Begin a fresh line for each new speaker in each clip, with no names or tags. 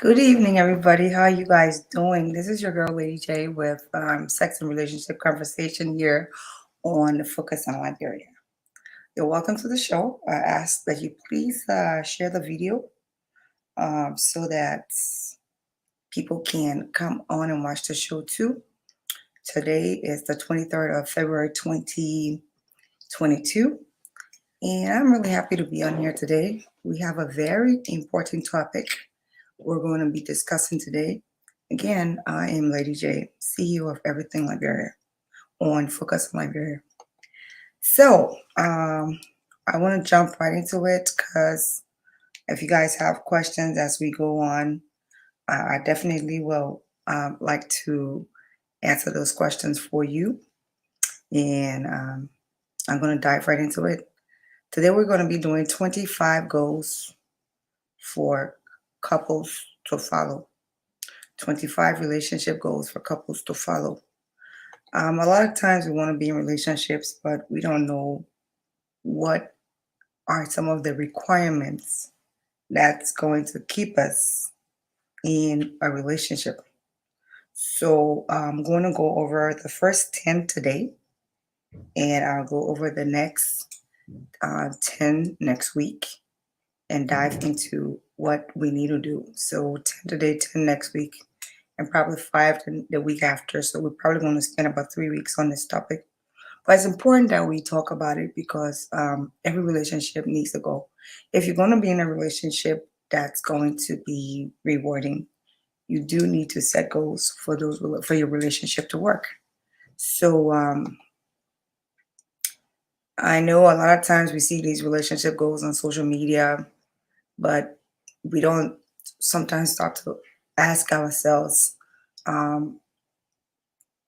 Good evening, everybody. How are you guys doing? This is your girl, Lady J, with Sex and Relationship Conversation here on Focus on Liberia. You're welcome to the show. I ask that you please share the video so that people can come on and watch the show too. Today is the 23rd of February 2022, and I'm really happy to be on here today. We have a very important topic we're going to be discussing today. Again, I am Lady J, CEO of Everything Liberia on Focus on Liberia. So, I want to jump right into it because if you guys have questions as we go on, I definitely will like to answer those questions for you. And I'm going to dive right into it. Today, we're going to be doing 25 goals for couples to follow. 25 relationship goals for couples to follow. A lot of times we want to be in relationships, but we don't know what are some of the requirements that's going to keep us in a relationship. So I'm going to go over the first 10 today, and I'll go over the next 10 next week and dive into what we need to do. So 10 today, 10 next week, and probably 5 the week after. So we're probably going to spend about 3 weeks on this topic. But it's important that we talk about it because every relationship needs to go. If you're going to be in a relationship that's going to be rewarding, you do need to set goals for your relationship to work. So I know a lot of times we see these relationship goals on social media, but we don't sometimes stop to ask ourselves, um,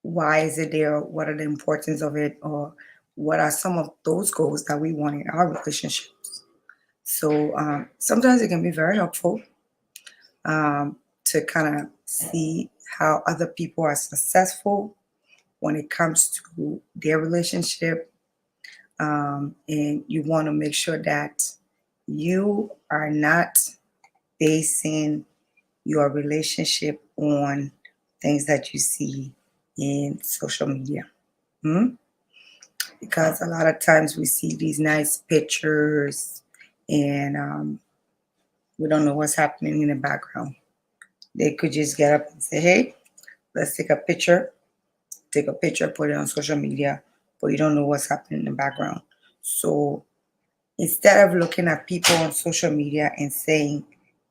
why is it there? What are the importance of it? Or what are some of those goals that we want in our relationships? So sometimes it can be very helpful to kind of see how other people are successful when it comes to their relationship. And you want to make sure that you are not basing your relationship on things that you see in social media. Hmm? Because a lot of times we see these nice pictures and we don't know what's happening in the background. They could just get up and say, hey, let's take a picture, put it on social media, but you don't know what's happening in the background. So instead of looking at people on social media and saying,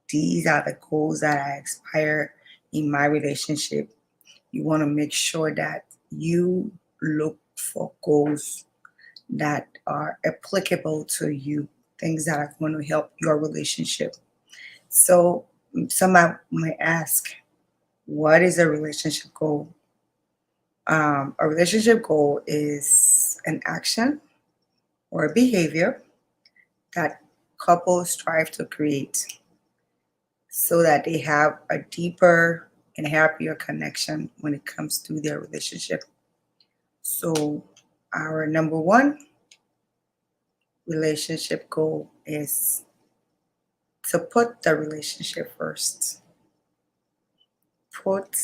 these are the goals that I aspire in my relationship, you want to make sure that you look for goals that are applicable to you, things that are going to help your relationship. So, some might ask, what is a relationship goal? A relationship goal is an action or a behavior that couples strive to create so that they have a deeper and happier connection when it comes to their relationship. So, our number one relationship goal is to put the relationship first. Put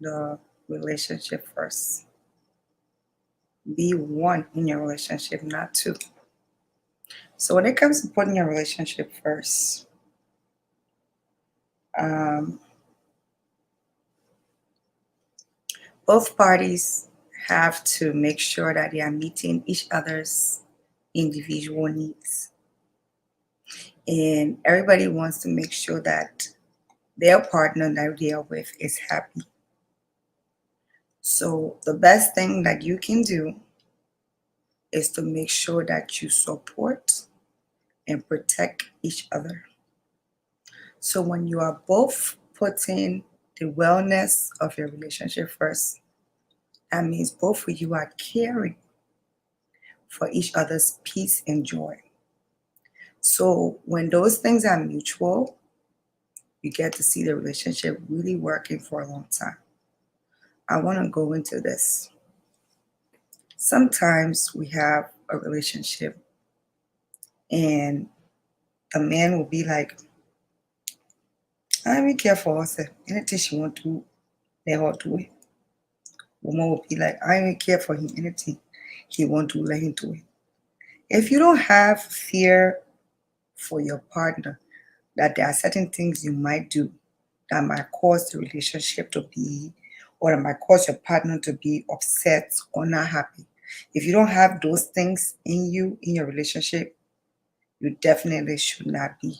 the relationship first. Be one in your relationship, not two. So when it comes to putting your relationship first, um, both parties have to make sure that they are meeting each other's individual needs. And everybody wants to make sure that their partner that they are with is happy. So the best thing that you can do is to make sure that you support and protect each other. So when you are both putting the wellness of your relationship first, that means both of you are caring for each other's peace and joy. So when those things are mutual, you get to see the relationship really working for a long time. I want to go into this. Sometimes we have a relationship and the man will be like, I even care for herself. Anything she want to, let her do it. Woman will be like, I even care for him. Anything he want to, let him do it. If you don't have fear for your partner, that there are certain things you might do that might cause the relationship to be, or that might cause your partner to be upset or not happy. If you don't have those things in you, in your relationship, you definitely should not be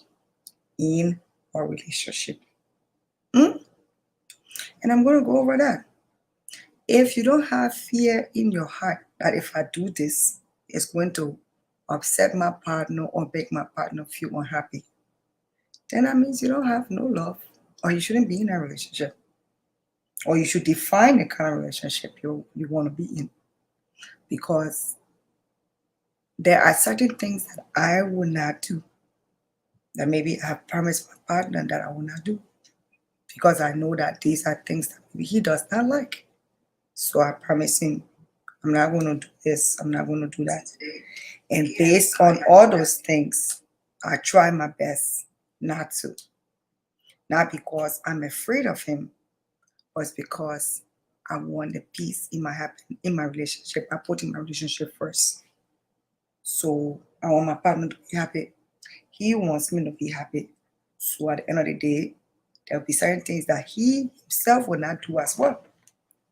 in a relationship. Hmm? And I'm going to go over that. If you don't have fear in your heart that if I do this, it's going to upset my partner or make my partner feel unhappy, then that means you don't have no love, or you shouldn't be in a relationship, or you should define the kind of relationship you want to be in. Because there are certain things that I will not do, that maybe I have promised my partner that I will not do, because I know that these are things that maybe he does not like. So I promise him, I'm not going to do this, I'm not going to do that. And based on all those things, I try my best not to. Not because I'm afraid of him, but it's because I want the peace in my relationship. I put in my relationship first. So I want my partner to be happy. He wants me to be happy. So at the end of the day, there'll be certain things that he himself will not do as well.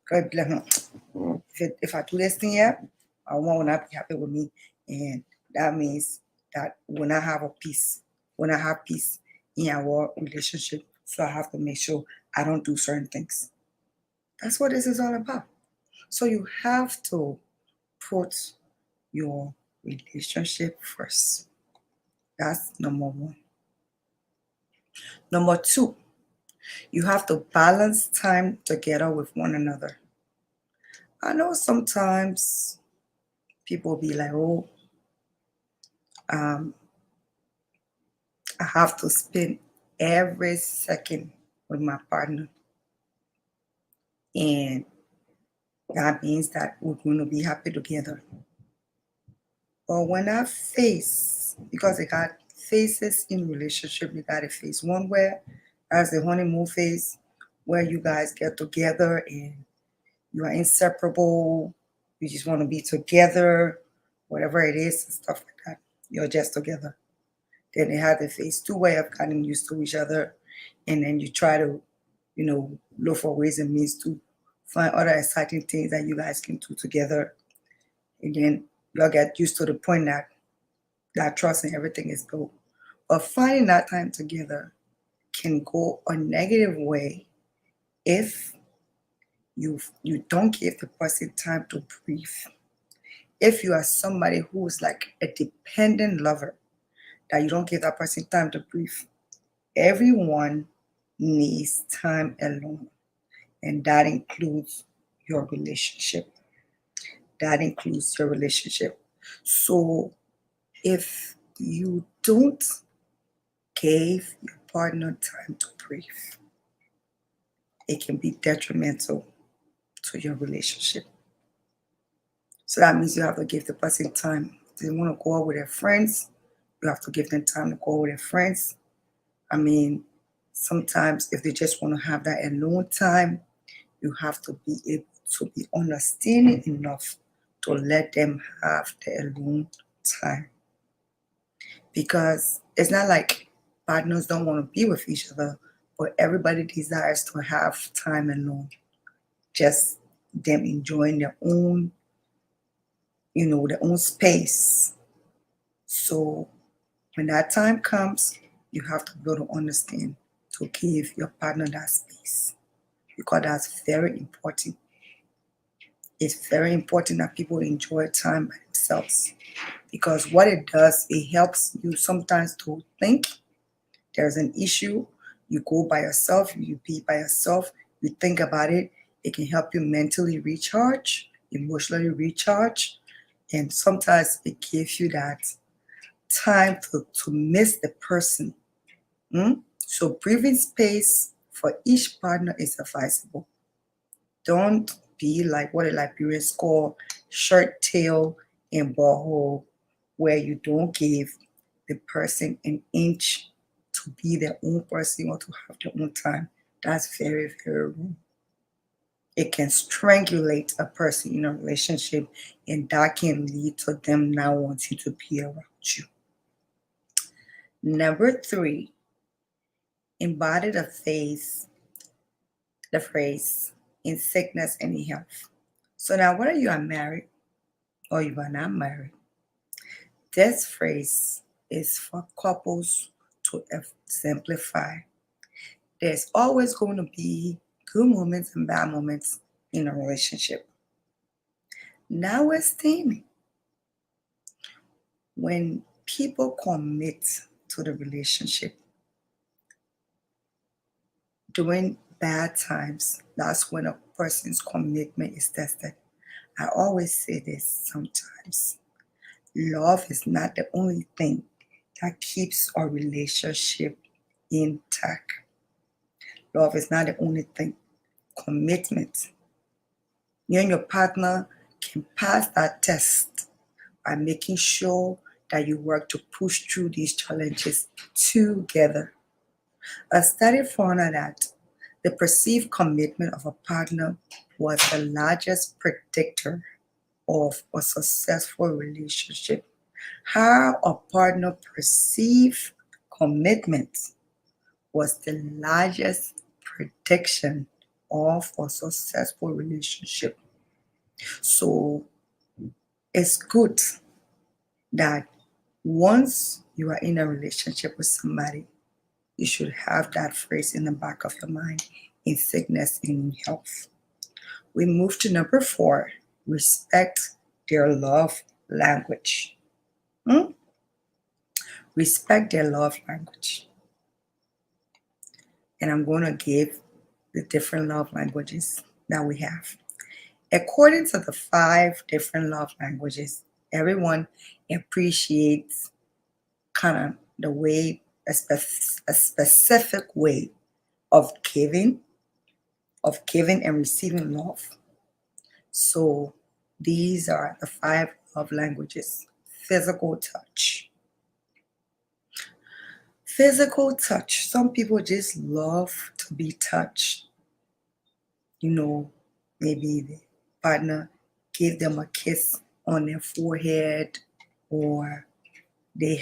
Because be like, if I do this thing here, I will not be happy with me. And that means that we'll not have a peace. We'll not have peace in our relationship. So I have to make sure I don't do certain things. That's what this is all about. So you have to put your relationship first. That's number one. Number two, you have to balance time together with one another. I know sometimes people be like, oh, um, I have to spend every second with my partner. And that means that we're going to be happy together. But when I face, because they got phases in relationship, you got a phase one where as the honeymoon phase, where you guys get together and you are inseparable, you just want to be together, whatever it is, and stuff like that. You're just together. Then they have the phase two way of getting used to each other, and then you try to, look for ways and means to find other exciting things that you guys can do together. And then you'll get used to the point that trust and everything is built. But finding that time together can go a negative way if you don't give the person time to breathe. If you are somebody who is like a dependent lover, that you don't give that person time to breathe. Everyone needs time alone, and that includes your relationship. That includes your relationship. So if you don't give your partner time to breathe, it can be detrimental to your relationship. So that means you have to give the person time. If they want to go out with their friends, you have to give them time to go out with their friends. I mean, sometimes if they just want to have that alone time, you have to be able to be understanding enough to let them have the alone time. Because it's not like partners don't want to be with each other, but everybody desires to have time alone. Just them enjoying their own, their own space. So when that time comes, you have to be able to understand to give your partner that space, because that's very important. It's very important that people enjoy time by themselves, because what it does, it helps you sometimes to think there's an issue. You go by yourself, you be by yourself, you think about it. It can help you mentally recharge, emotionally recharge, and sometimes it gives you that time to miss the person. So breathing space for each partner is advisable. Don't be like what the Liberians call shirt tail and butthole, where you don't give the person an inch to to be their own person or to have their own time. That's very, very wrong. It can strangulate a person in a relationship, and that can lead to them not wanting to be around you. Number 3, embody the phrase in sickness and in health. So now, whether you are married or you are not married, this phrase is for couples to exemplify. There's always going to be good moments and bad moments in a relationship. Notwithstanding, when people commit to the relationship during bad times, that's when a person's commitment is tested. I always say this sometimes. Love is not the only thing that keeps our relationship intact. Love is not the only thing. Commitment. You and your partner can pass that test by making sure that you work to push through these challenges together. A study found that the perceived commitment of a partner was the largest predictor of a successful relationship. How a partner perceived commitment was the largest prediction of a successful relationship. So it's good that once you are in a relationship with somebody, you should have that phrase in the back of your mind, in sickness and in health. We move to number 4, respect their love language. Respect their love language. And I'm going to give the different love languages that we have. According to the 5 different love languages, everyone appreciates kind of the way, a specific way of giving and receiving love. So these are the 5 love languages. Physical touch. Physical touch. Some people just love to be touched. Maybe the partner give them a kiss on their forehead, or they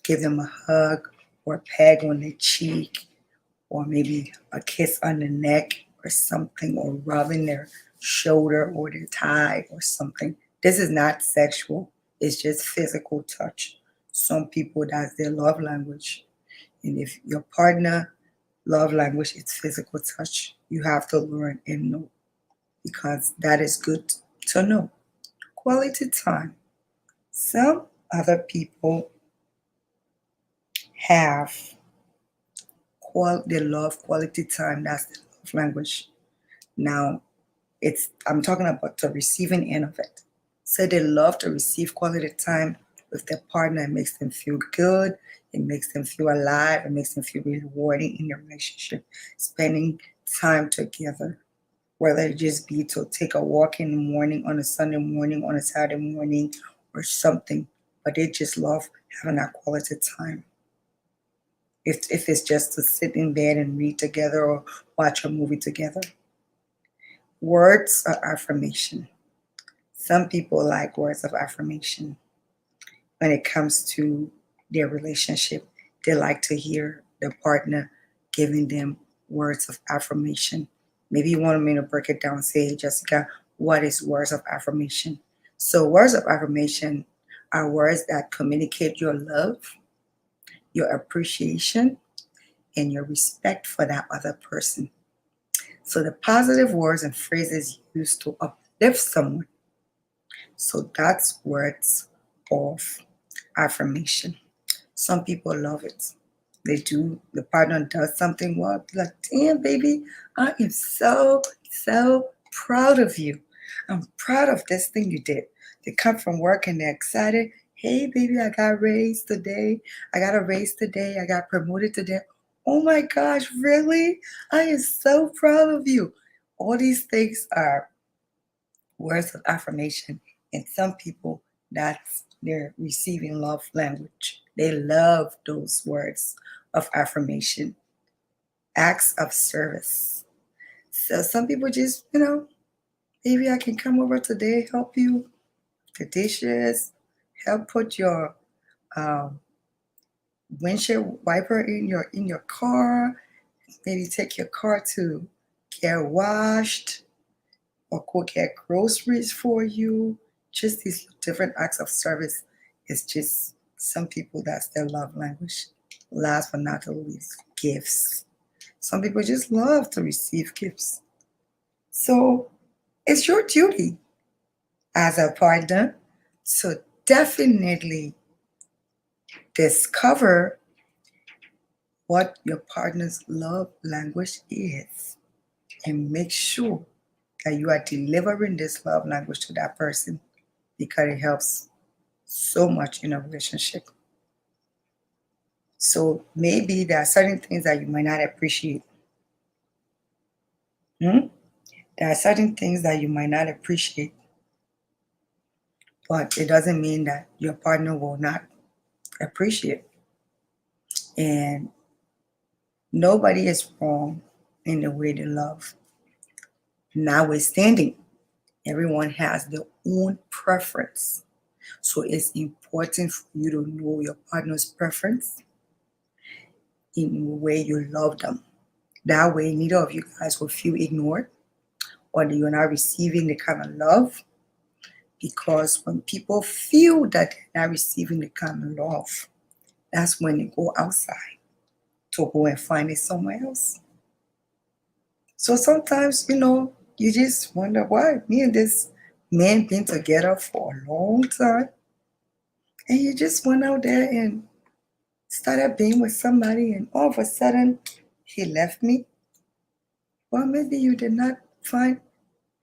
give them a hug or a peg on their cheek, or maybe a kiss on the neck or something, or rubbing their shoulder or their thigh or something. This is not sexual. It's just physical touch. Some people, that's their love language. And if your partner love language is physical touch, you have to learn and know, because that is good to know. Quality time. Some other people they love quality time. That's the love language. Now, I'm talking about the receiving end of it. So they love to receive quality time with their partner. It makes them feel good. It makes them feel alive. It makes them feel rewarding in their relationship. Spending time together, whether it just be to take a walk in the morning, on a Sunday morning, on a Saturday morning, or something. But they just love having that quality time. If it's just to sit in bed and read together or watch a movie together. Words of affirmation. Some people like words of affirmation. When it comes to their relationship, they like to hear their partner giving them words of affirmation. Maybe you want me to break it down. Say, Jessica, what is words of affirmation? So words of affirmation are words that communicate your love, your appreciation, and your respect for that other person. So the positive words and phrases used to uplift someone. So that's words of affirmation. Some people love it. They do. The partner does something well, be like, damn, baby, I am so, so proud of you. I'm proud of this thing you did. They come from work and they're excited. Hey, baby, I got raised today. I got a raise today. I got promoted today. Oh my gosh, really? I am so proud of you. All these things are words of affirmation. And some people, that's their receiving love language. They love those words of affirmation, acts of service. So some people just, maybe I can come over today, help you with the dishes, help put your um, windshield wiper in your car, maybe take your car to get washed or go get groceries for you. Just these different acts of service is just some people that's their love language. Last but not the least, gifts. Some people just love to receive gifts. So it's your duty as a partner to definitely discover what your partner's love language is and make sure that you are delivering this love language to that person because it helps so much in a relationship. So maybe there are certain things that you might not appreciate. Hmm? There are certain things that you might not appreciate, but it doesn't mean that your partner will not appreciate. And nobody is wrong in the way they love. Notwithstanding, everyone has their own preference. So it's important for you to know your partner's preference in the way you love them. That way, neither of you guys will feel ignored or that you're not receiving the kind of love. Because when people feel that they're not receiving the kind of love, that's when they go outside to go and find it somewhere else. So sometimes, you just wonder why me and this man been together for a long time. And you just went out there and started being with somebody and all of a sudden he left me. Well, maybe you did not find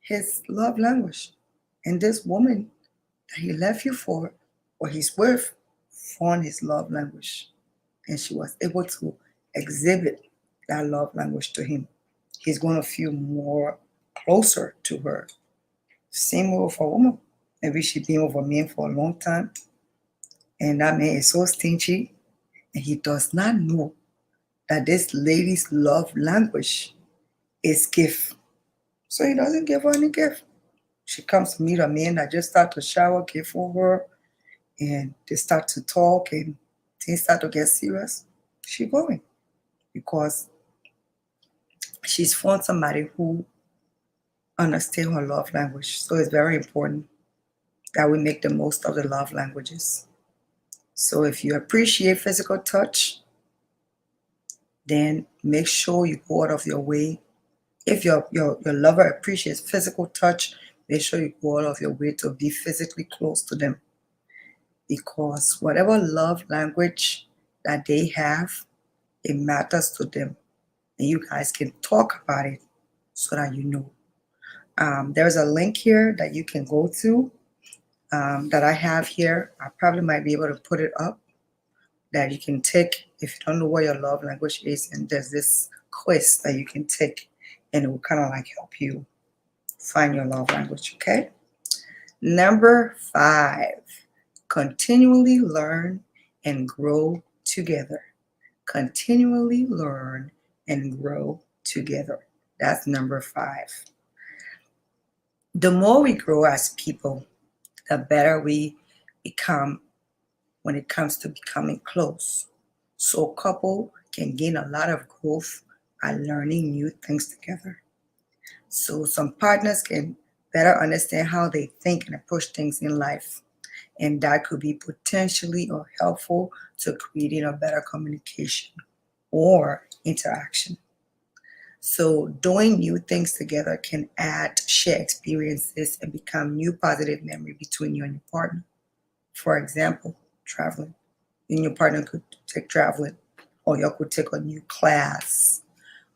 his love language. And this woman that he left you for or he's with found his love language. And she was able to exhibit that love language to him. He's going to feel more closer to her. Same way with a woman. Maybe she's been with a man for a long time, and that man is so stingy, and he does not know that this lady's love language is gift. So he doesn't give her any gift. She comes to meet a man that just start to shower, gift for her, and they start to talk, and things start to get serious. She going because she's found somebody who understands her love language. So it's very important that we make the most of the love languages. So if you appreciate physical touch, then make sure you go out of your way. If your lover appreciates physical touch, make sure you go out of your way to be physically close to them. Because whatever love language that they have, it matters to them. And you guys can talk about it so that you know. There's a link here that you can go to that I have here. I probably might be able to put it up that you can take if you don't know what your love language is. And there's this quiz that you can take and it will kind of like help you find your love language, okay? Number 5, continually learn and grow together. Continually learn and grow together. That's number 5. The more we grow as people, the better we become when it comes to becoming close. So a couple can gain a lot of growth by learning new things together. So some partners can better understand how they think and approach things in life. And that could be potentially or helpful to creating a better communication or interaction. So doing new things together can add shared experiences and become new positive memory between you and your partner. For example, traveling. You and your partner could take traveling, or y'all could take a new class,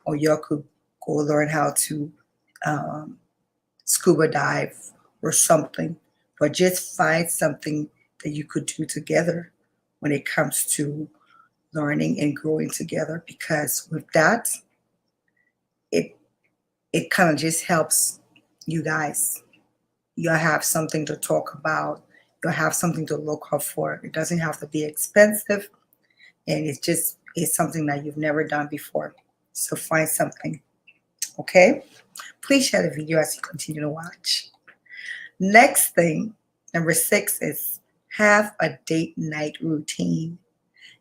or y'all could go learn how to um, scuba dive or something. But just find something that you could do together when it comes to learning and growing together. Because with that, it it kind of just helps you guys. You'll have something to talk about. you'll have something to look up for. It doesn't have to be expensive, and it's something that you've never done before. So find something, okay? Please share the video as you continue to watch. Next thing, number 6 is have a date night routine.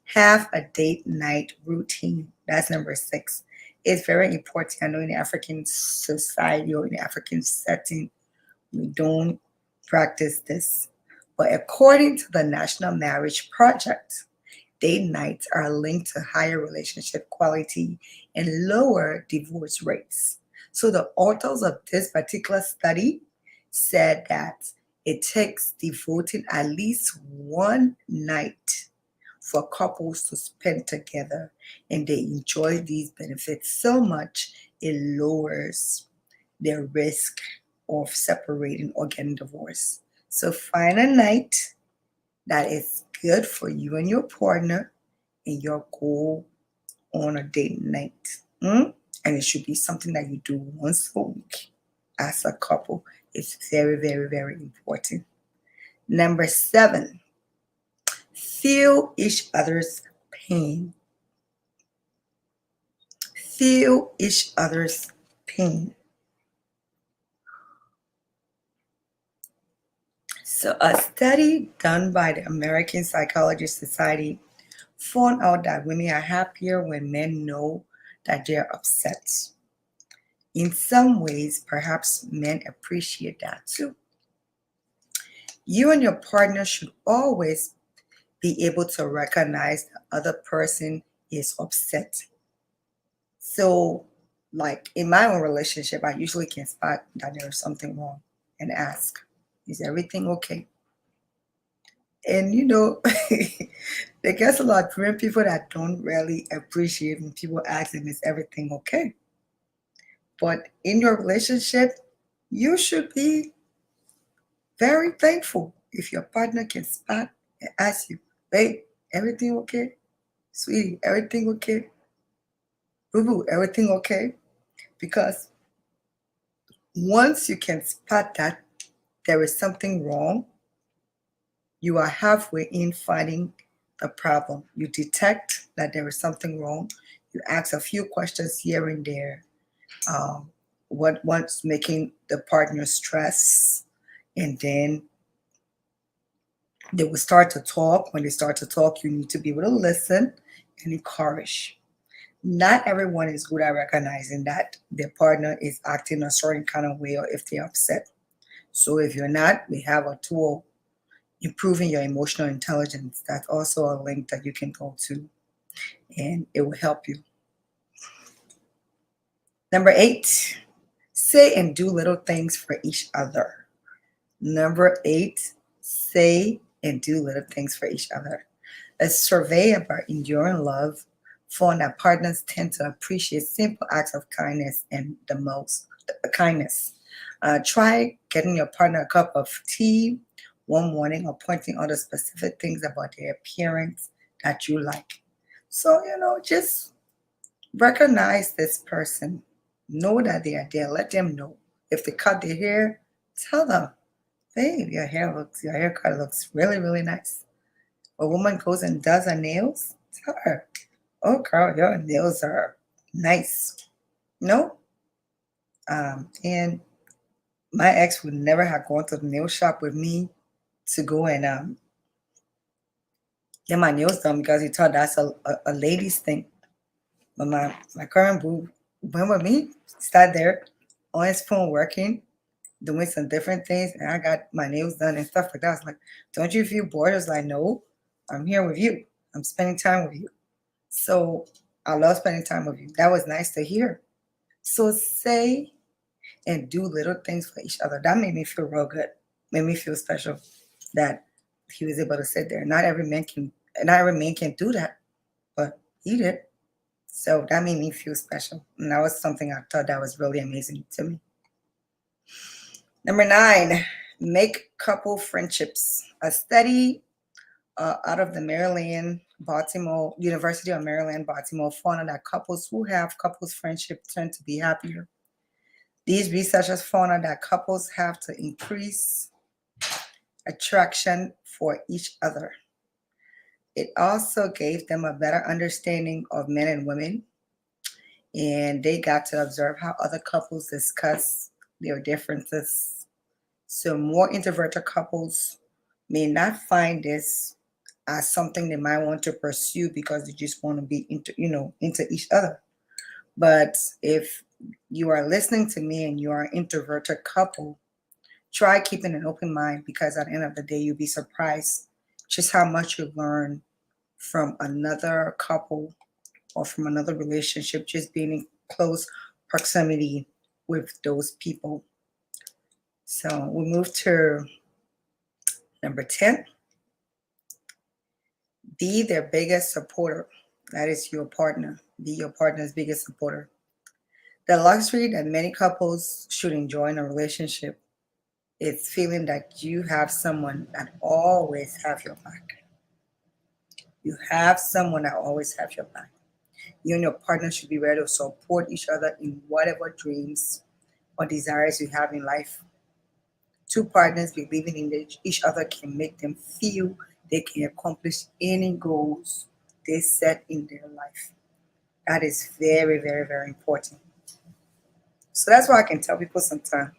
Have a date night routine. That's number 6. It's very important. I know in the African society or in the African setting, we don't practice this. But according to the National Marriage Project, date nights are linked to higher relationship quality and lower divorce rates. So the authors of this particular study said that it takes devoting at least one night for couples to spend together, and they enjoy these benefits so much it lowers their risk of separating or getting divorced. So find a night that is good for you and your partner, and you'll go on a date night. And it should be something that you do once a week as a couple. It's very, very, very important. Number 7, feel each other's pain. Feel each other's pain. So a study done by the American Psychology Society found out that women are happier when men know that they're upset. In some ways, perhaps men appreciate that too. You and your partner should always be able to recognize the other person is upset. So, like in my own relationship, I usually can spot that there's something wrong and ask, is everything okay? And there gets a lot of people that don't really appreciate when people ask them, is everything okay? But in your relationship, you should be very thankful if your partner can spot and ask you, babe, everything okay? Sweetie, everything okay? Boo boo, everything okay? Because once you can spot that there is something wrong, you are halfway in finding the problem. You detect that there is something wrong. You ask a few questions here and there. What's making the partner stress? And then they will start to talk. When they start to talk, you need to be able to listen and encourage. Not everyone is good at recognizing that their partner is acting a certain kind of way or if they're upset. So if you're not, we have a tool, improving your emotional intelligence. That's also a link that you can go to, and it will help you. Number 8, say and do little things for each other. Number 8, say and do little things for each other. A survey about enduring love found that partners tend to appreciate simple acts of kindness and the most kindness. Try getting your partner a cup of tea one morning or pointing out the specific things about their appearance that you like. So, just recognize this person. Know that they are there. Let them know. If they cut their hair, tell them, babe, your haircut looks really, really nice. A woman goes and does her nails, tell her, oh girl, your nails are nice. No? And my ex would never have gone to the nail shop with me to go and get my nails done because he thought that's a lady's thing. But my current boo went with me, sat there on his phone working, doing some different things, and I got my nails done and stuff like that. I was like, don't you feel bored? I was like, no, I'm here with you. I'm spending time with you. So I love spending time with you. That was nice to hear. So say and do little things for each other. That made me feel real good. Made me feel special that he was able to sit there. Not every man can do that, but he did. So that made me feel special. And that was something I thought that was really amazing to me. Number 9, make couple friendships. A study out of the University of Maryland, Baltimore, found that couples who have couples friendship tend to be happier. These researchers found out that couples have to increase attraction for each other. It also gave them a better understanding of men and women, and they got to observe how other couples discuss their differences. So, more introverted couples may not find this as something they might want to pursue because they just want to be into each other. But if you are listening to me and you are an introverted couple, try keeping an open mind, because at the end of the day, you'll be surprised just how much you learn from another couple or from another relationship, just being in close proximity with those people. So we move to number 10. Be their biggest supporter. That is your partner. Be your partner's biggest supporter. The luxury that many couples should enjoy in a relationship is feeling that you have someone that always have your back. You have someone that always have your back. You and your partner should be ready to support each other in whatever dreams or desires you have in life. Two partners believing in each other can make them feel they can accomplish any goals they set in their life. That is very, very, very important. So that's why I can tell people sometimes,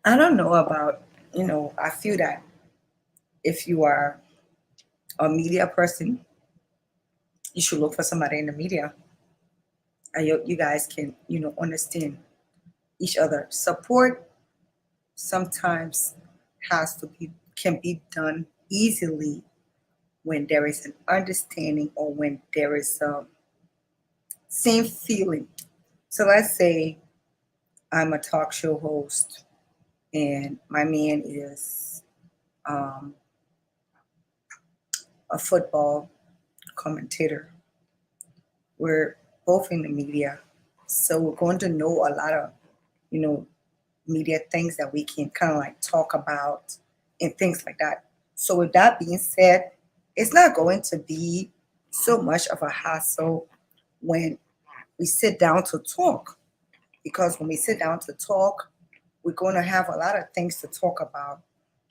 I don't know about, I feel that if you are a media person, you should look for somebody in the media, and you guys can, understand each other. Support sometimes can be done easily when there is an understanding or when there is same feeling. So let's say I'm a talk show host and my man is um, a football commentator. We're both in the media, so we're going to know a lot of, you know, media things that we can kind of like talk about and things like that. So with that being said, it's not going to be so much of a hassle when we sit down to talk, because when we sit down to talk, we're going to have a lot of things to talk about,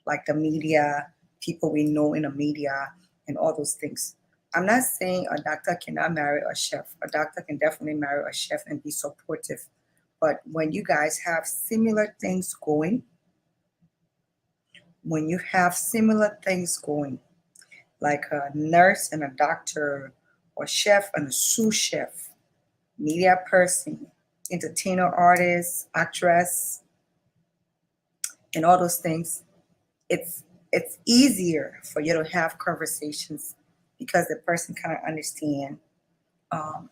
like the media, people we know in the media, and all those things. I'm not saying a doctor cannot marry a chef. A doctor can definitely marry a chef and be supportive. But when you guys have similar things going, when you have similar things going, like a nurse and a doctor, or chef and a sous chef, media person, entertainer, artist, actress, and all those things, it's it's easier for you to have conversations because the person kind of understand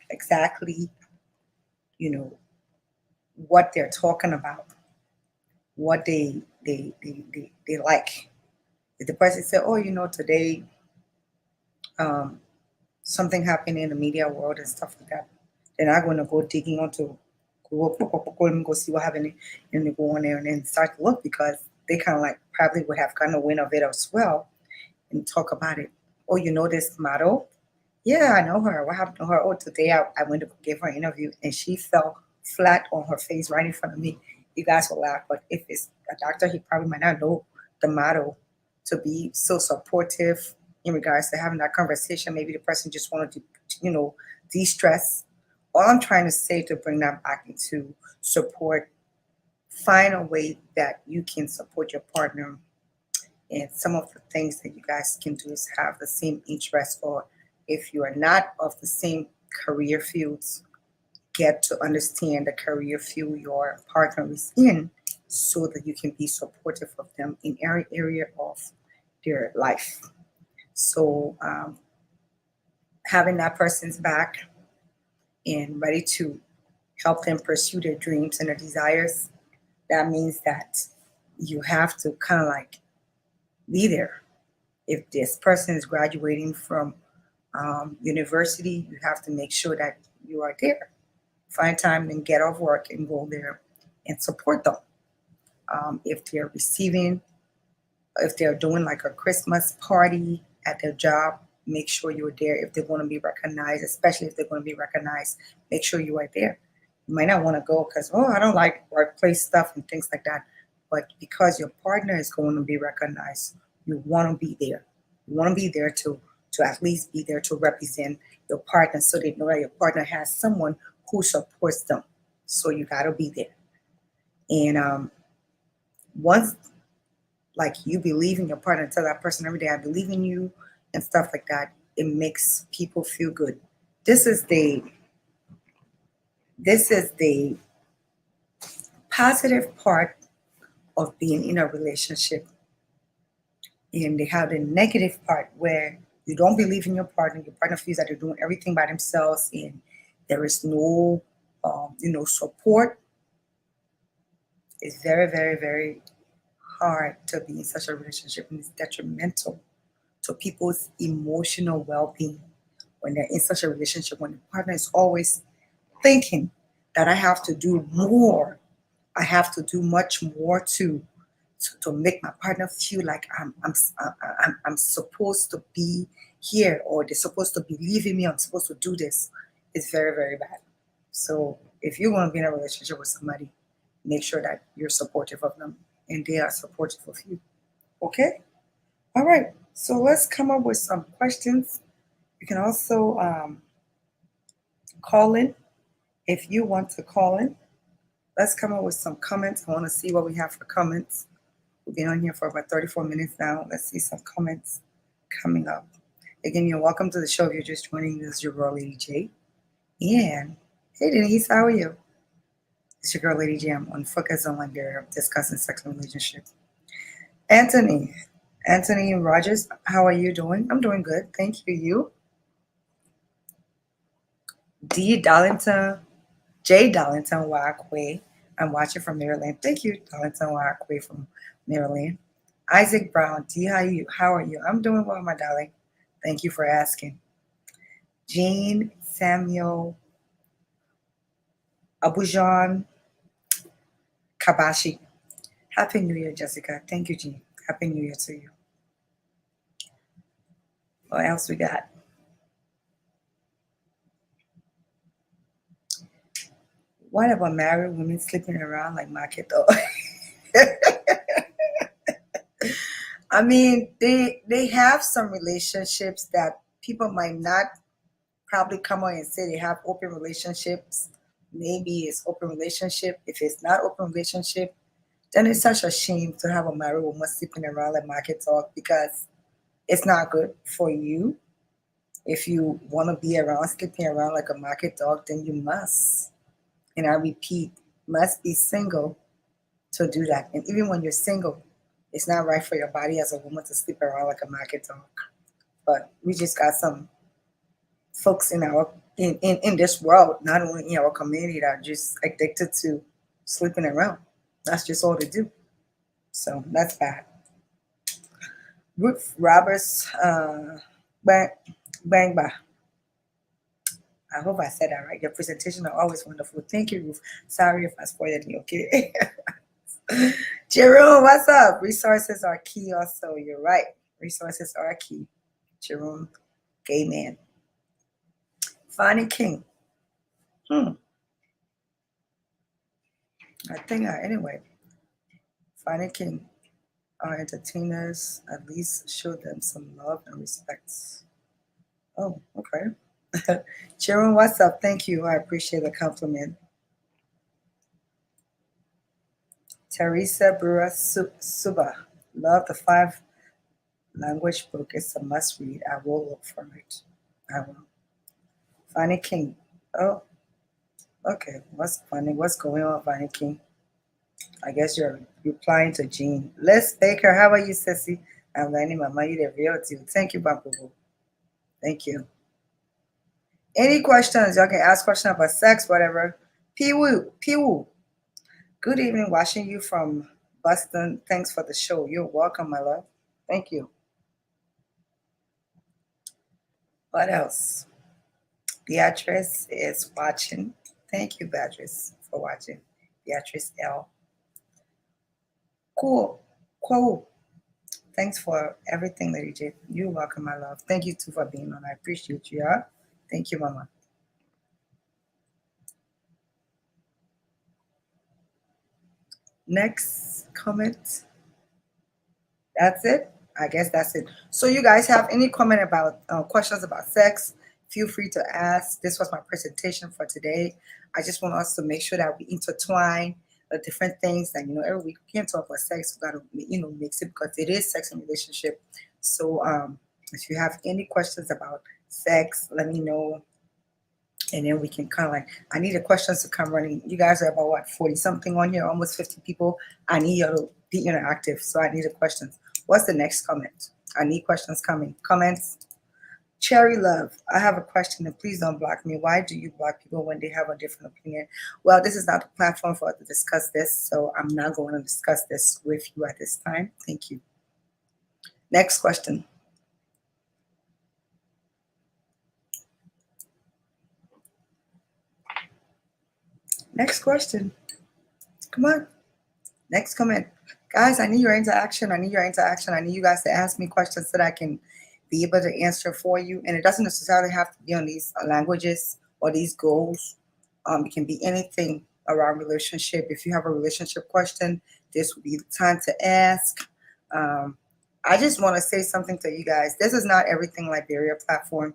exactly, you know, what they're talking about, what they like. If the person said, "Oh, today um, something happened in the media world and stuff like that," then I'm going to go digging onto Google and go see what happened, and they go on there and then start to look, because they kind of like probably would have kind of wind of it as well and talk about it. Oh, you know this model? Yeah, I know her. What happened to her? Oh, today I went to give her an interview and she fell flat on her face right in front of me. You guys will laugh, but if it's a doctor, he probably might not know the model to be so supportive in regards to having that conversation. Maybe the person just wanted to, de-stress. All I'm trying to say, to bring that back into support, find a way that you can support your partner. And some of the things that you guys can do is have the same interest, or if you are not of the same career fields, get to understand the career field your partner is in, so that you can be supportive of them in every area of their life. So, having that person's back and ready to help them pursue their dreams and their desires, that means that you have to kind of like be there. If this person is graduating from university, you have to make sure that you are there. Find time and get off work and go there and support them. If they're doing like a Christmas party at their job, make sure you're there. If they're going to be recognized, especially if they're going to be recognized, make sure you are there. You might not want to go because, oh, I don't like workplace stuff and things like that. But because your partner is going to be recognized, you want to be there. You want to be there to at least be there to represent your partner so they know that your partner has someone who supports them. So you got to be there. And once like you believe in your partner, tell that person every day, I believe in you and stuff like that, it makes people feel good. This is the this is the positive part of being in a relationship. And they have the negative part where you don't believe in your partner feels that they're doing everything by themselves and there is no support. It's very, very, very hard to be in such a relationship, and it's detrimental to people's emotional well-being when they're in such a relationship, when the partner is always thinking that I have to do more, I have to do much more to make my partner feel like I'm supposed to be here, or they're supposed to believe in me. I'm supposed to do this. It's very, very bad. So if you want to be in a relationship with somebody, make sure that you're supportive of them and they are supportive of you. Okay. All right. So let's come up with some questions. You can also call in if you want to call in. Let's come up with some comments. I want to see what we have for comments. We've been on here for about 34 minutes now. Let's see some comments coming up. Again, you're welcome to the show if you're just joining. This is your girl, Lady J. And hey, Denise, how are you? It's your girl, Lady J. I'm on Focus on Liberia, discussing sex and relationships. Anthony Rogers, how are you doing? I'm doing good. Thank you. You? D. Darlington, J. Darlington Wakwe. I'm watching from Maryland. Thank you, Darlington Wakwe from Maryland. Isaac Brown, D. How are you? I'm doing well, my darling. Thank you for asking. Jean Samuel Abujan Kabashi. Happy New Year, Jessica. Thank you, Jean. Happy New Year to you. What else we got? What about married women sleeping around like market though? I mean, they have some relationships that people might not probably come on and say they have open relationships. Maybe it's open relationship. If it's not open relationship, then it's such a shame to have a married woman sleeping around like market talk because it's not good for you. If you want to be around sleeping around like a market dog, then you must, and I repeat, must be single to do that. And even when you're single, it's not right for your body as a woman to sleep around like a market dog. But we just got some folks in this world, not only in our community, that are just addicted to sleeping around. That's just all they do. So that's bad. Ruth Roberts, bang, bang, bang. I hope I said that right. Your presentation are always wonderful. Thank you, Ruth. Sorry if I spoiled you, okay? Jerome, what's up? Resources are key also. You're right. Resources are key. Jerome, gay man. Fanny King. I think, anyway, Fanny King. Our entertainers, at least show them some love and respect. Oh, okay. Jerome, what's up? Thank you. I appreciate the compliment. Teresa Brewer Suba. Love the 5 language book. It's a must read. I will look for it. I will. Fanny King. Oh, okay. What's funny? What's going on, Fanny King? I guess you're replying to Jean. Les Baker, how are you, Sissy? I'm learning Mama, you the real deal. Thank you, Bambubu. Thank you. Any questions? Y'all can ask questions about sex, whatever. Piwu, Piwu. Good evening, watching you from Boston. Thanks for the show. You're welcome, my love. Thank you. What else? Beatrice is watching. Thank you, Beatrice, for watching. Beatrice L. Cool. Cool. Thanks for everything, Lady J. You're welcome, my love. Thank you, too, for being on. I appreciate you, yeah? Thank you, Mama. Next comment. That's it. I guess that's it. So you guys have any comment about questions about sex? Feel free to ask. This was my presentation for today. I just want us to make sure that we intertwine the different things that every week we can't talk about sex. We gotta mix it because it is sex and relationship. So if you have any questions about sex, let me know, and then we can kind of like, I need the questions to come running. You guys are about what, 40 something on here, almost 50 people. I need you to be interactive, so I need the questions. What's the next comment? I need questions coming. Comments. Cherry Love, I have a question, and please don't block me. Why do you block people when they have a different opinion? Well, this is not the platform for us to discuss this, so I'm not going to discuss this with you at this time. Thank you. Next question. Next question. Come on. Next comment. Guys, I need your interaction. I need your interaction. I need you guys to ask me questions that I can be able to answer for you. And it doesn't necessarily have to be on these languages or these goals. It can be anything around relationship. If you have a relationship question, this would be the time to ask. Um, I just want to say something to you guys. This is not everything Liberia platform.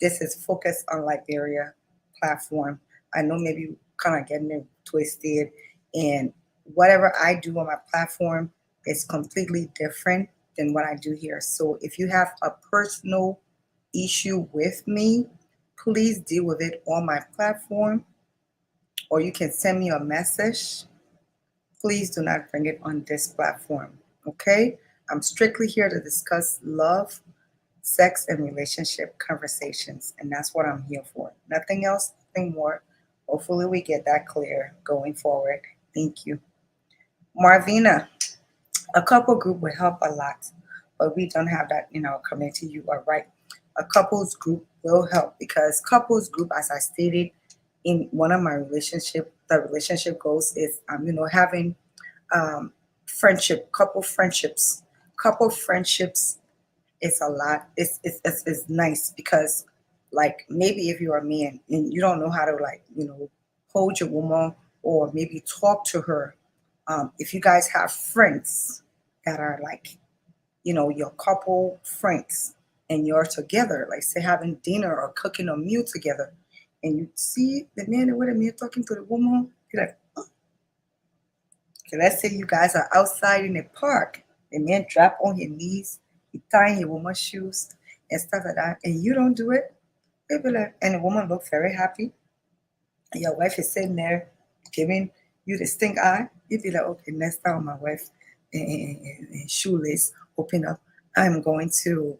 This is focused on Liberia platform. I know maybe kind of getting it twisted, and whatever I do on my platform is completely different than what I do here. So if you have a personal issue with me, please deal with it on my platform, or you can send me a message. Please do not bring it on this platform. Okay? I'm strictly here to discuss love, sex, and relationship conversations, and that's what I'm here for. Nothing else, nothing more. Hopefully, we get that clear going forward. Thank you. Marvina, a couple group would help a lot, but we don't have that in our community. You are right. A couples group will help because couples group, as I stated in one of my the relationship goals is having um, couple friendships is a lot. It's nice because, like, maybe if you're a man and you don't know how to, like, hold your woman or maybe talk to her, if you guys have friends that are like, your couple friends, and you're together, like say having dinner or cooking a meal together, and you see the man with a man talking to the woman, you're like, oh. Okay, let's say you guys are outside in the park, the man drop on his knees, he tying your woman's shoes and stuff like that, and you don't do it, they be like, and the woman look very happy, and your wife is sitting there giving you the stink eye, you'd be like, okay, next time my wife and shoelace open up, I'm going to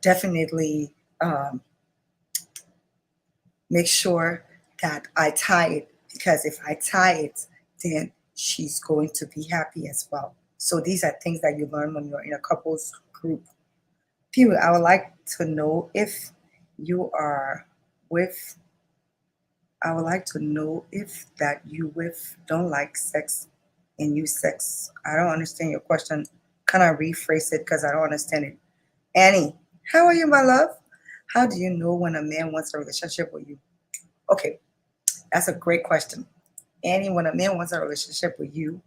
definitely make sure that I tie it, because if I tie it, then she's going to be happy as well. So these are things that you learn when you're in a couples group. People, I would like to know if you are with I would like to know if that you with don't like sex and use sex. I don't understand your question. Can I rephrase it because I don't understand it? Annie, how are you, my love? How do you know when a man wants a relationship with you? Okay, that's a great question. Annie, when a man wants a relationship with you,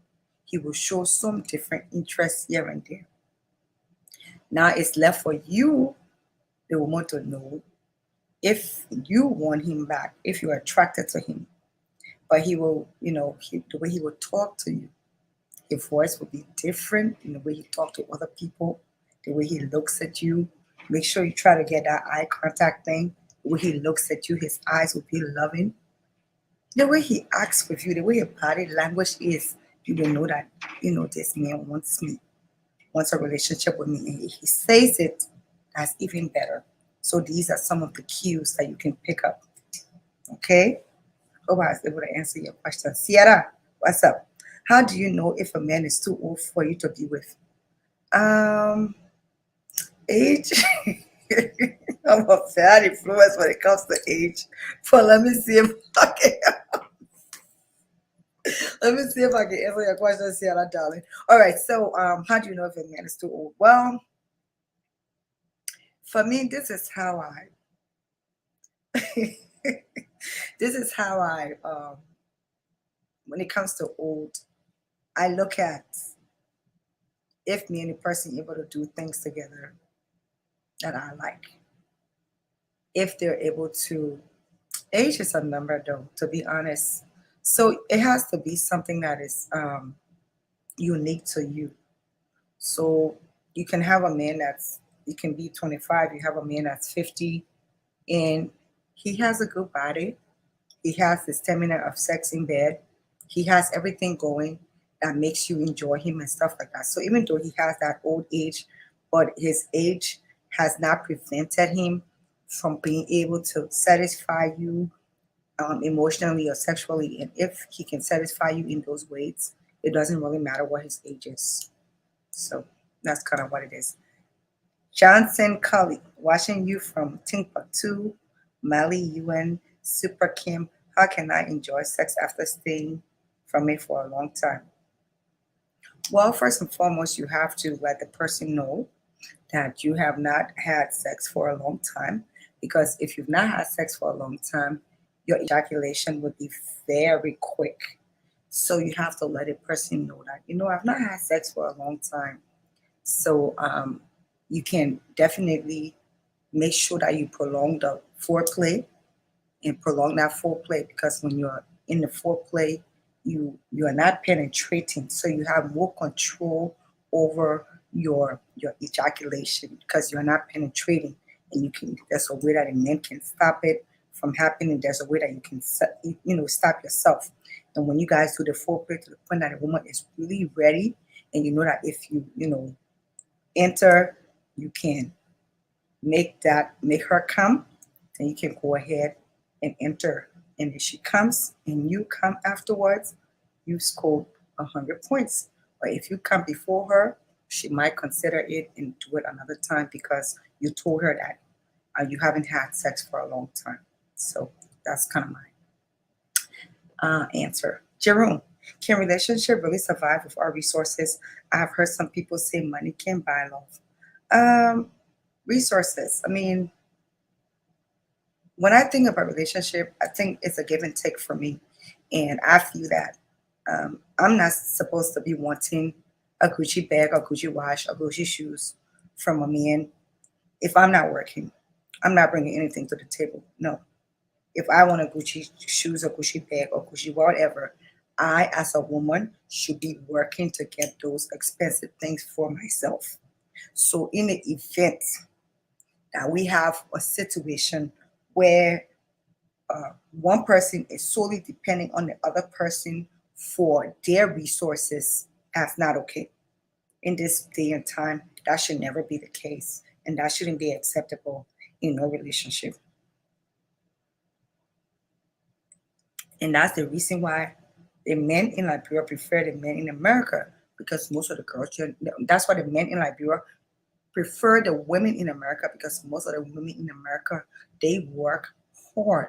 he will show some different interests here and there. Now it's left for you, the woman, to know if you want him back, if you're attracted to him. But he will, the way he will talk to you, his voice will be different in the way he talks to other people, the way he looks at you. Make sure you try to get that eye contact thing. The way he looks at you, his eyes will be loving. The way he acts with you, the way his body language is, you will know that, this man wants a relationship with me. And if he says it, that's even better. So these are some of the cues that you can pick up. Okay? Hope I was able to answer your question. Sierra, what's up? How do you know if a man is too old for you to be with? Age. I'm a bad influence when it comes to age. But let me see if I can. Let me see if I can answer your question, Sierra, darling. All right. So, how do you know if a man is too old? Well, for me, this is how this is how when it comes to old, I look at if me and the person able to do things together that I like. If they're able to, age is a number though, to be honest. So it has to be something that is unique to you. So you can have a man that's, you can be 25, you have a man that's 50, and he has a good body. He has the stamina of sex in bed. He has everything going that makes you enjoy him and stuff like that. So even though he has that old age, but his age has not prevented him from being able to satisfy you emotionally or sexually. And if he can satisfy you in those ways, it doesn't really matter what his age is. So that's kind of what it is. Johnson Cully, watching you from Timbuktu, Mali, UN, Super Kim. How can I enjoy sex after staying from it for a long time? Well, first and foremost, you have to let the person know that you have not had sex for a long time. Because if you've not had sex for a long time, your ejaculation would be very quick. So you have to let a person know that, I've not had sex for a long time. So you can definitely make sure that you prolong the foreplay and prolong that foreplay, because when you're in the foreplay, you are not penetrating, so you have more control over your ejaculation because you're not penetrating, and you can, there's a way that a man can stop it from happening. There's a way that you can stop yourself. And when you guys do the foreplay to the point that a woman is really ready, and you know that if you enter, you can make her come, then you can go ahead and enter. And if she comes and you come afterwards, you scored 100 points. But if you come before her, she might consider it and do it another time because you told her that you haven't had sex for a long time. So that's kind of my answer. Jerome, can relationship really survive with our resources? I have heard some people say money can buy love. Um, Resources. I mean, when I think about relationship, I think it's a give and take for me, and I feel that I'm not supposed to be wanting a Gucci bag, or Gucci watch, or Gucci shoes from a man if I'm not working. I'm not bringing anything to the table. No, if I want a Gucci shoes or Gucci bag or Gucci whatever, I as a woman should be working to get those expensive things for myself. So in the event that we have a situation where one person is solely depending on the other person for their resources, that's not okay. In this day and time, that should never be the case. And that shouldn't be acceptable in no relationship. And that's the reason why the men in Liberia prefer the men in America, because most of the girls, that's why the men in Liberia prefer the women in America, because most of the women in America, they work hard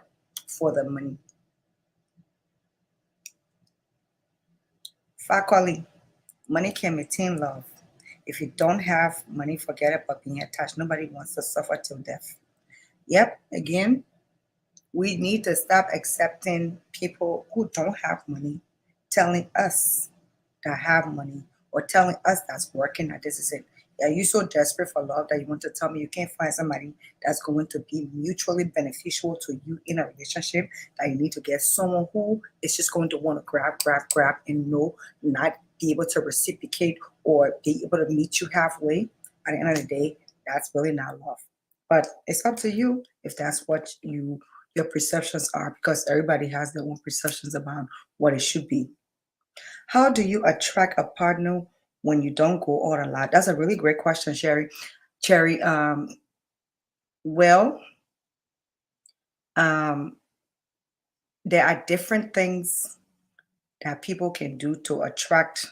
for the money. Faculty, money can maintain love. If you don't have money, forget about being attached. Nobody wants to suffer till death. Yep, again, we need to stop accepting people who don't have money telling us that have money, or telling us that's working that this is it. Are you so desperate for love that you want to tell me you can't find somebody that's going to be mutually beneficial to you in a relationship, that you need to get someone who is just going to want to grab, grab, grab, and no, not be able to reciprocate or be able to meet you halfway? At the end of the day, that's really not love. But it's up to you if that's what your perceptions are, because everybody has their own perceptions about what it should be. How do you attract a partner when you don't go out a lot? That's a really great question, Sherry. Cherry, well, um, there are different things that people can do to attract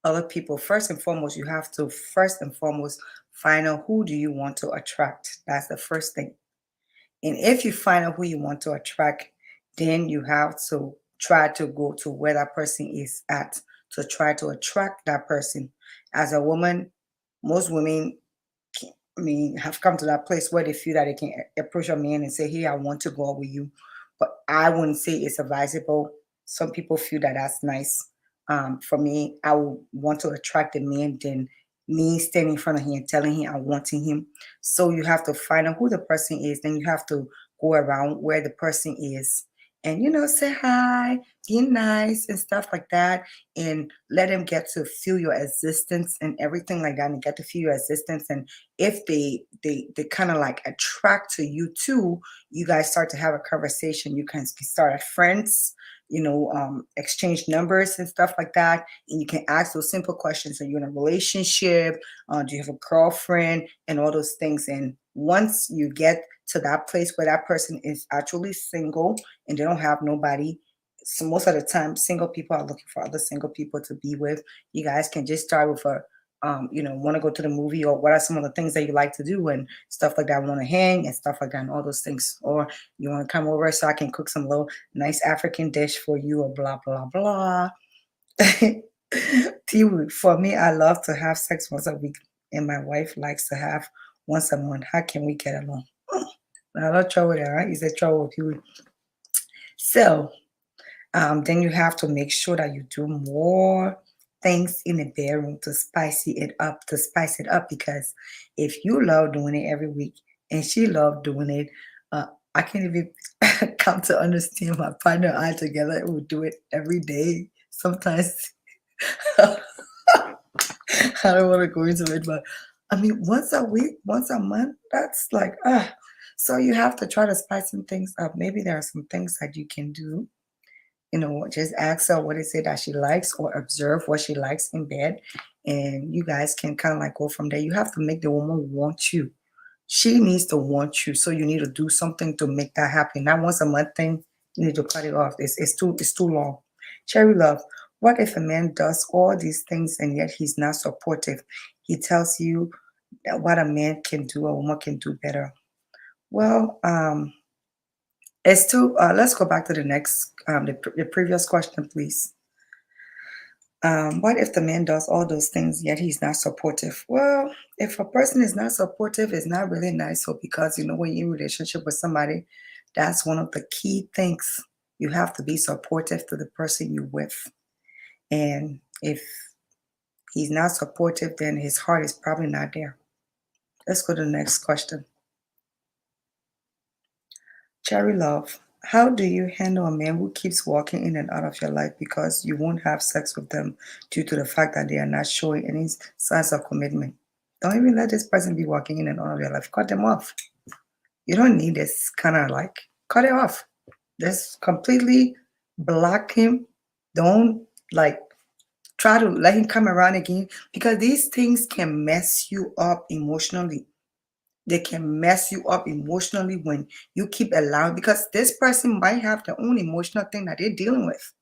other people. First and foremost, you have to first and foremost find out who do you want to attract. That's the first thing. And if you find out who you want to attract, then you have to try to go to where that person is at to try to attract that person. As a woman, most women, have come to that place where they feel that they can approach a man and say, "Hey, I want to go out with you," but I wouldn't say it's advisable. Some people feel that that's nice. For me, I would want to attract a man than me standing in front of him and telling him I wanting him. So you have to find out who the person is. Then you have to go around where the person is and, say hi, be nice and stuff like that. And let them get to feel your existence and everything like that and get to feel your existence. And if they kind of like attract to you too, you guys start to have a conversation. You can start as friends, exchange numbers and stuff like that. And you can ask those simple questions. Are you in a relationship? Do you have a girlfriend? And all those things. And once you get to that place where that person is actually single and they don't have nobody, so most of the time, single people are looking for other single people to be with. You guys can just start with want to go to the movie, or what are some of the things that you like to do and stuff like that. Want to hang and stuff like that, and all those things. Or you want to come over so I can cook some little nice African dish for you, or blah blah blah. For me, I love to have sex once a week, and my wife likes to have once a month. How can we get along? I don't trouble there, right? Is there trouble with you? So then you have to make sure that you do more things in the bedroom to spice it up. Because if you love doing it every week and she loved doing it, I can't even come to understand my partner and I together would do it every day. Sometimes I don't want to go into it, but I mean, once a week, once a month, that's like, ah. So you have to try to spice some things up. Maybe there are some things that you can do. Just ask her what is it that she likes, or observe what she likes in bed. And you guys can kind of like go from there. You have to make the woman want you. She needs to want you. So you need to do something to make that happen. Not once a month thing. You need to cut it off. It's too long. Cherry love. What if a man does all these things and yet he's not supportive? He tells you that what a man can do, a woman can do better. Well, it's too. Let's go back to the next, the previous question, please. What if the man does all those things yet he's not supportive? Well, if a person is not supportive, it's not really nice. So because when you're in a relationship with somebody, that's one of the key things. You have to be supportive to the person you're with. And if he's not supportive, then his heart is probably not there. Let's go to the next question. Cherry love. How do you handle a man who keeps walking in and out of your life because you won't have sex with them due to the fact that they are not showing any signs of commitment? Don't even let this person be walking in and out of your life. Cut them off. You don't need this kind of like, cut it off. Just completely block him. Don't like try to let him come around again, because these things can mess you up emotionally. They can mess you up emotionally when you keep allowing, because this person might have their own emotional thing that they're dealing with,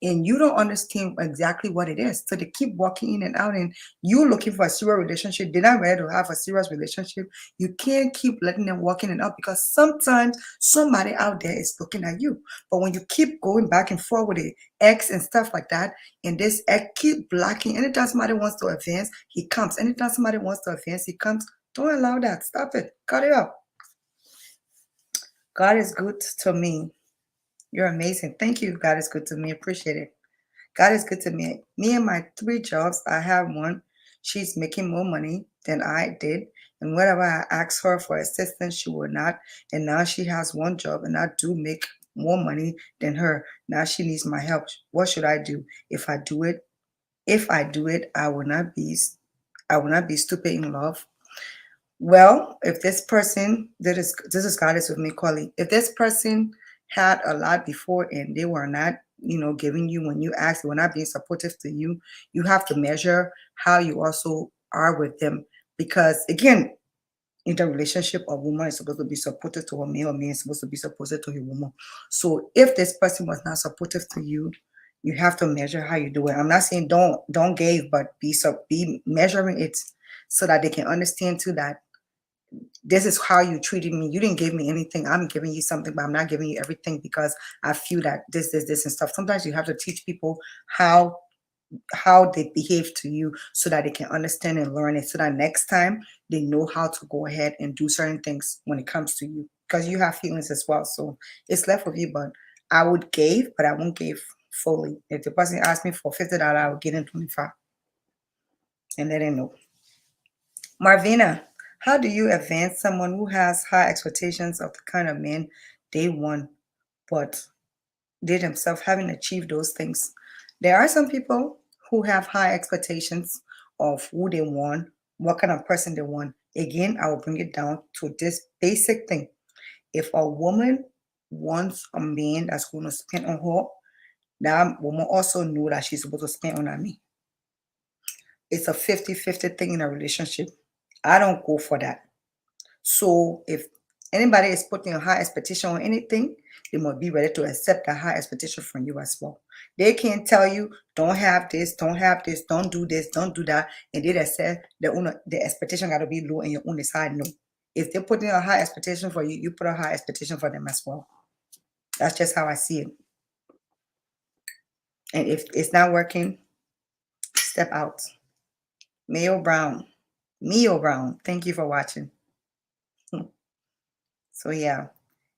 and you don't understand exactly what it is. So they keep walking in and out, and you looking for a serious relationship. They're not ready to have a serious relationship. You can't keep letting them walk in and out, because sometimes somebody out there is looking at you. But when you keep going back and forth with the ex and stuff like that, and this ex keep blocking, anytime somebody wants to advance, he comes. Anytime somebody wants to advance, he comes. Don't allow that. Stop it. Cut it up. God is good to me. You're amazing. Thank you. God is good to me. Appreciate it. God is good to me. Me and my 3 jobs, I have one. She's making more money than I did. And whenever I ask her for assistance, she will not. And now she has 1 job and I do make more money than her. Now she needs my help. What should I do? If I do it, I will not be stupid in love. Well, if this person, this is God is with me, Collie. If this person had a lot before and they were not, giving you when you ask, they were not being supportive to you, you have to measure how you also are with them. Because again, in the relationship, a woman is supposed to be supportive to a man, or man is supposed to be supportive to a woman. So if this person was not supportive to you, you have to measure how you do it. I'm not saying don't give, but be measuring it so that they can understand too that this is how you treated me. You didn't give me anything. I'm giving you something, but I'm not giving you everything because I feel that this, and stuff. Sometimes you have to teach people how they behave to you so that they can understand and learn it. So that next time they know how to go ahead and do certain things when it comes to you. Because you have feelings as well. So it's left with you, but I would give, but I won't give. fully. If the person asks me for $50, I will give them 25 and let them know. Marvina, how do you advance someone who has high expectations of the kind of man they want, but they themselves haven't achieved those things? There are some people who have high expectations of who they want, what kind of person they want. Again, I will bring it down to this basic thing. If a woman wants a man that's going to spend on her, that woman also know that she's supposed to spend on me. It's a 50-50 thing in a relationship. I don't go for that. So if anybody is putting a high expectation on anything, they must be ready to accept that high expectation from you as well. They can't tell you, don't have this, don't do this, don't do that. And they that said the expectation got to be low and your own is high. No. If they're putting a high expectation for you, you put a high expectation for them as well. That's just how I see it. And if it's not working, step out. Mio Brown. Thank you for watching. So yeah.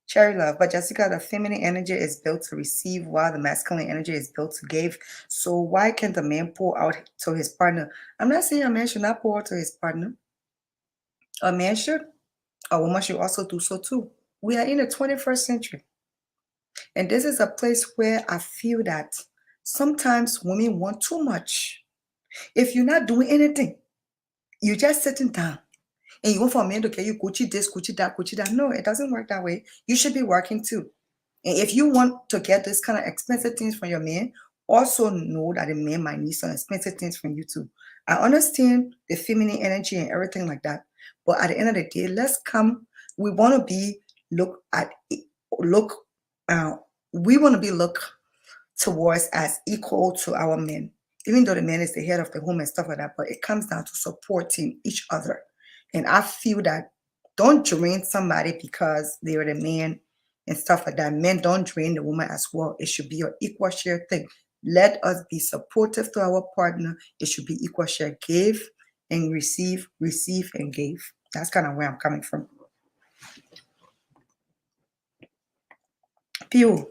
Cherry love, but Jessica, the feminine energy is built to receive while the masculine energy is built to give. So why can't the man pour out to his partner? I'm not saying a man should not pour out to his partner. A man should. A woman should also do so too. We are in the 21st century. And this is a place where I feel that sometimes women want too much. If you're not doing anything, you're just sitting down. And you want for a man to get you Gucci this, Gucci that, Gucci that. No, it doesn't work that way. You should be working too. And if you want to get this kind of expensive things from your man, also know that the man might need some expensive things from you too. I understand the feminine energy and everything like that. But at the end of the day, let's come. We want to be look uh, we want to be looked towards as equal to our men, even though the man is the head of the home and stuff like that. But it comes down to supporting each other. And I feel that don't drain somebody because they are the man and stuff like that. Men don't drain the woman as well. It should be an equal share thing. Let us be supportive to our partner. It should be equal share. Give and receive, receive and give. That's kind of where I'm coming from. Pew.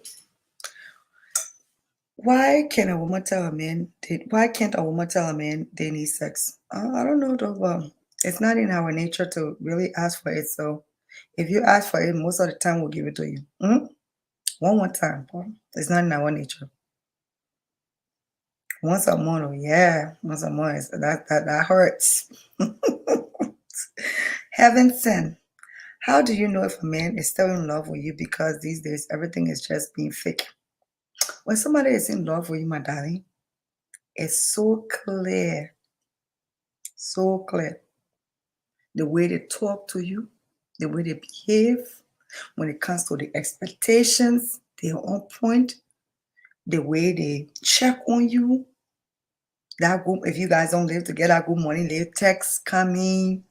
Why can't a woman tell a man? Why can't a woman tell a man they need sex? I don't know though. It's not in our nature to really ask for it. So if you ask for it, most of the time we'll give it to you. One more time, Paul. It's not in our nature. Once a month, oh yeah, once a month. That hurts. Heaven sent. How do you know if a man is still in love with you? Because these days everything is just being fake. When somebody is in love with you, my darling, it's so clear. So clear. The way they talk to you, the way they behave, when it comes to the expectations, they're on point. The way they check on you, that good, if you guys don't live together, good morning, late text coming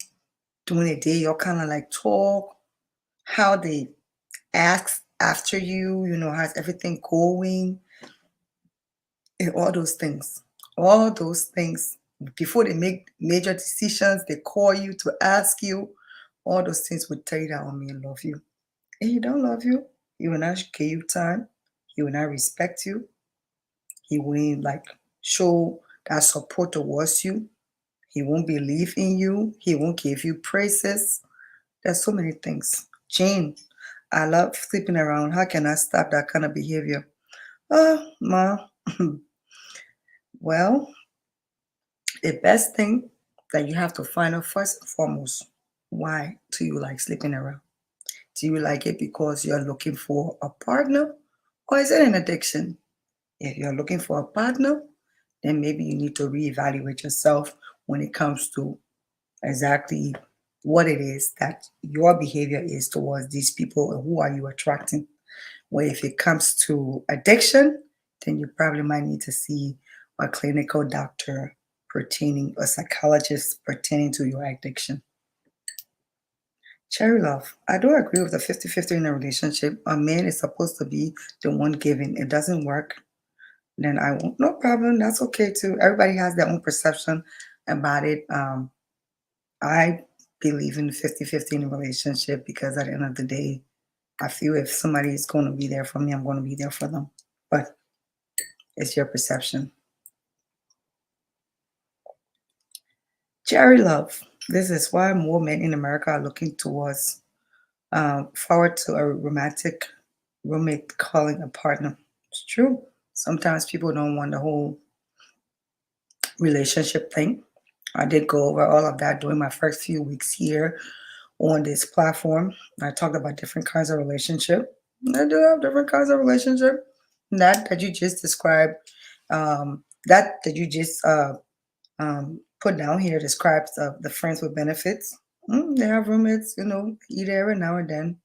during the day, you're kind of like talk, how they ask after you, how's everything going, and all those things. All those things. Before they make major decisions, they call you to ask you. All those things would tell you that, oh, man, love you. And he don't love you. He will not give you time. He will not respect you. He won't show that support towards you. He won't believe in you. He won't give you praises. There's so many things. Jane, I love sleeping around. How can I stop that kind of behavior? Oh, ma. Well, the best thing that you have to find out first and foremost, why do you like sleeping around? Do you like it because you're looking for a partner, or is it an addiction? If you're looking for a partner, then maybe you need to reevaluate yourself when it comes to exactly what it is that your behavior is towards these people and who are you attracting. Well, if it comes to addiction, then you probably might need to see a clinical doctor pertaining, a psychologist pertaining to your addiction. Cherry love, I do agree with the 50-50 in a relationship. A man is supposed to be the one giving. It doesn't work, then I won't. No problem. That's okay too. Everybody has their own perception about it. I believe in 50-50 in a relationship because at the end of the day, I feel if somebody is going to be there for me, I'm going to be there for them. But It's your perception. Jerry Love. This is why more men in America are looking forward to a romantic roommate calling a partner. It's true. Sometimes people don't want the whole relationship thing. I did go over all of that during my first few weeks here on this platform. I talked about different kinds of relationship. I do have different kinds of relationship. That you just described, that you just put down here describes the friends with benefits. They have roommates, eat every now and then,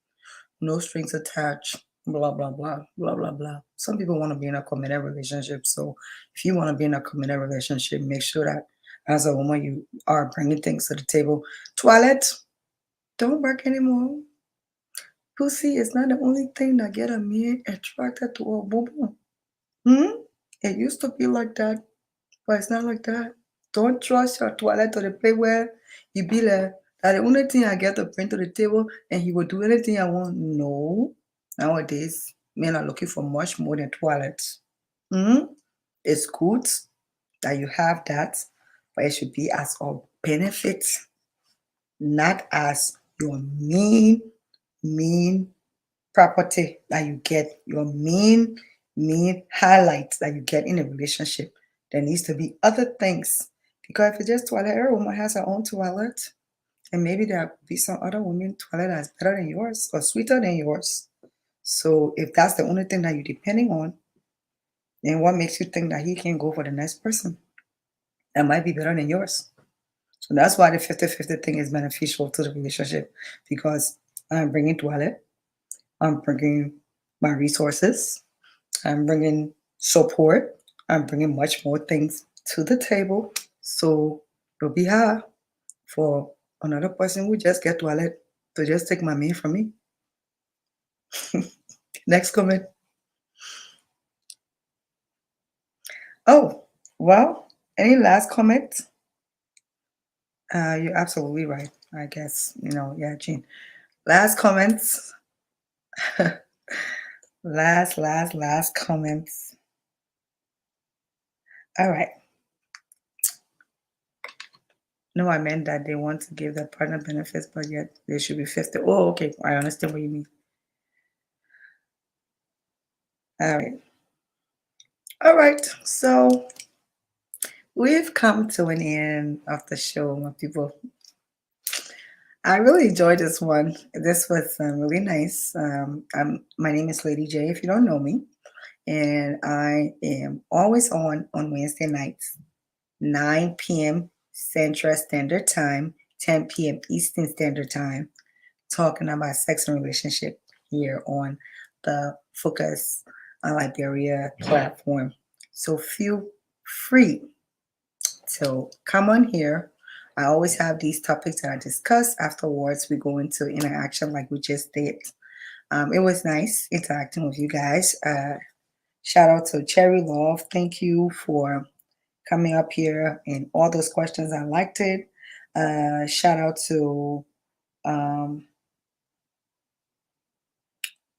no strings attached, blah, blah, blah, blah, blah, blah. Some people want to be in a committed relationship. So if you want to be in a committed relationship, make sure that as a woman, you are bringing things to the table. Toilet, don't work anymore. Pussy is not the only thing that get a man attracted to a woman. Hmm? It used to be like that, but it's not like that. Don't trust your toilet to the point where you be like, that the only thing I get to bring to the table and he will do anything I want. No. Nowadays, men are looking for much more than toilets. Hmm? It's good that you have that, but it should be as a benefit, not as your mean property that you get, your main highlights that you get in a relationship. There needs to be other things. Because if it's just toilet, every woman has her own toilet. And maybe there will be some other woman toilet that's better than yours or sweeter than yours. So if that's the only thing that you're depending on, then what makes you think that he can go for the next person that might be better than yours? So that's why the 50-50 thing is beneficial to the relationship because I'm bringing toilet, I'm bringing my resources, I'm bringing support. I'm bringing much more things to the table. So it'll be hard for another person who just get toilet to just take my man from me. Next comment. Oh, well, any last comment? You're absolutely right. I guess, yeah, Jean. Last comments. last comments. All right. No, I meant that they want to give their partner benefits, but yet they should be 50. Oh, okay. I understand what you mean. All right. All right. So we've come to an end of the show, my people. I really enjoyed this one. This was really nice. My name is Lady J, if you don't know me, and I am always on Wednesday nights, 9 p.m. Central Standard Time, 10 p.m. Eastern Standard Time, talking about sex and relationship here on the Focus on Liberia platform. So feel free to come on here. I always have these topics that I discuss. Afterwards, we go into interaction like we just did. It was nice interacting with you guys. Shout out to Cherry Love. Thank you for coming up here and all those questions. I liked it. Shout out to um,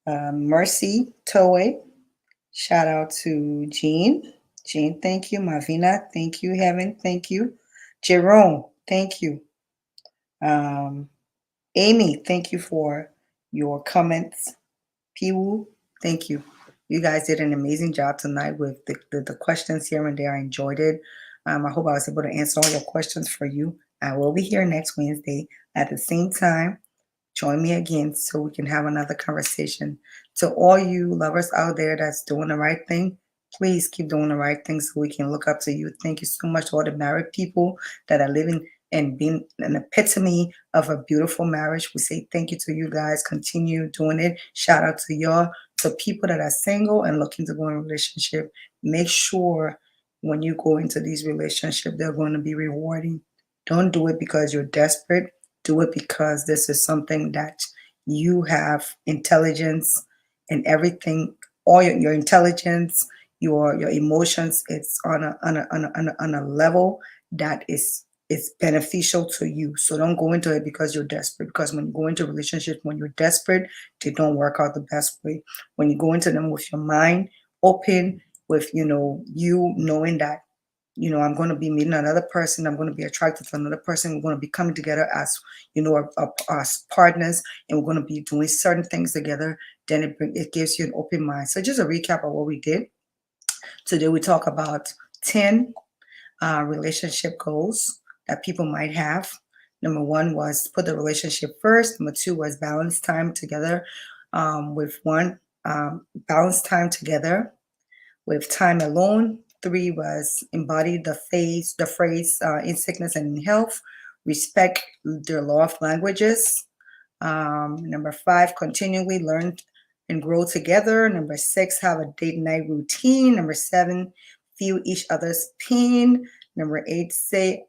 Mercy Toei. Shout out to Jean. Jean, thank you. Marvina, thank you. Heaven, thank you. Jerome, thank you. Um, Amy, thank you for your comments. Piwu, thank you. You guys did an amazing job tonight with the questions here and there. I enjoyed it. I hope I was able to answer all your questions for you. I will be here next Wednesday at the same time. Join me again so we can have another conversation. To all you lovers out there that's doing the right thing, please keep doing the right thing so we can look up to you. Thank you so much to all the married people that are living and being an epitome of a beautiful marriage. We say thank you to you guys. Continue doing it. Shout out to y'all. To people that are single and looking to go in a relationship, make sure when you go into these relationships, they're going to be rewarding. Don't do it because you're desperate. Do it because this is something that you have intelligence and everything, all your intelligence, your emotions, it's on a level that is beneficial to you. So don't go into it because you're desperate. Because when you go into a relationship, when you're desperate, they don't work out the best way. When you go into them with your mind open, with, you knowing that, I'm going to be meeting another person. I'm going to be attracted to another person. We're going to be coming together as, as partners, and we're going to be doing certain things together. Then it gives you an open mind. So just a recap of what we did. Today we talk about 10 relationship goals that people might have. Number one was put the relationship first. Number two was balance time together with one, balance time together with time alone. Three was embody the phrase in sickness and in health, respect their love languages. Number five, continually learn and grow together. Number six, have a date night routine. Number seven, feel each other's pain. Number eight, say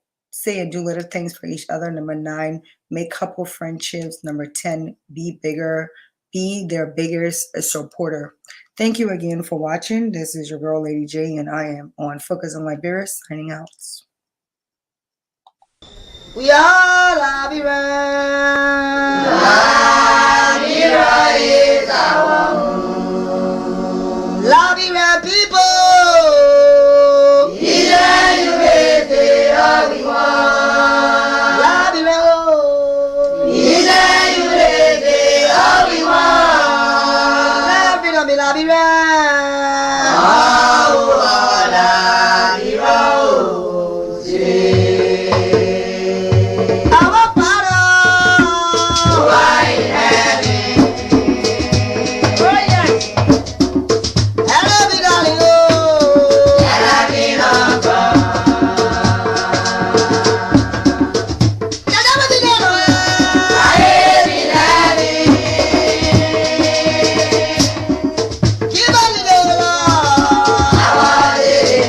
and do little things for each other. Number nine, make couple friendships. Number 10, be their biggest supporter. Thank you again for watching. This is your girl, Lady J, and I am on Focus on Liberia, signing out.
We all love you.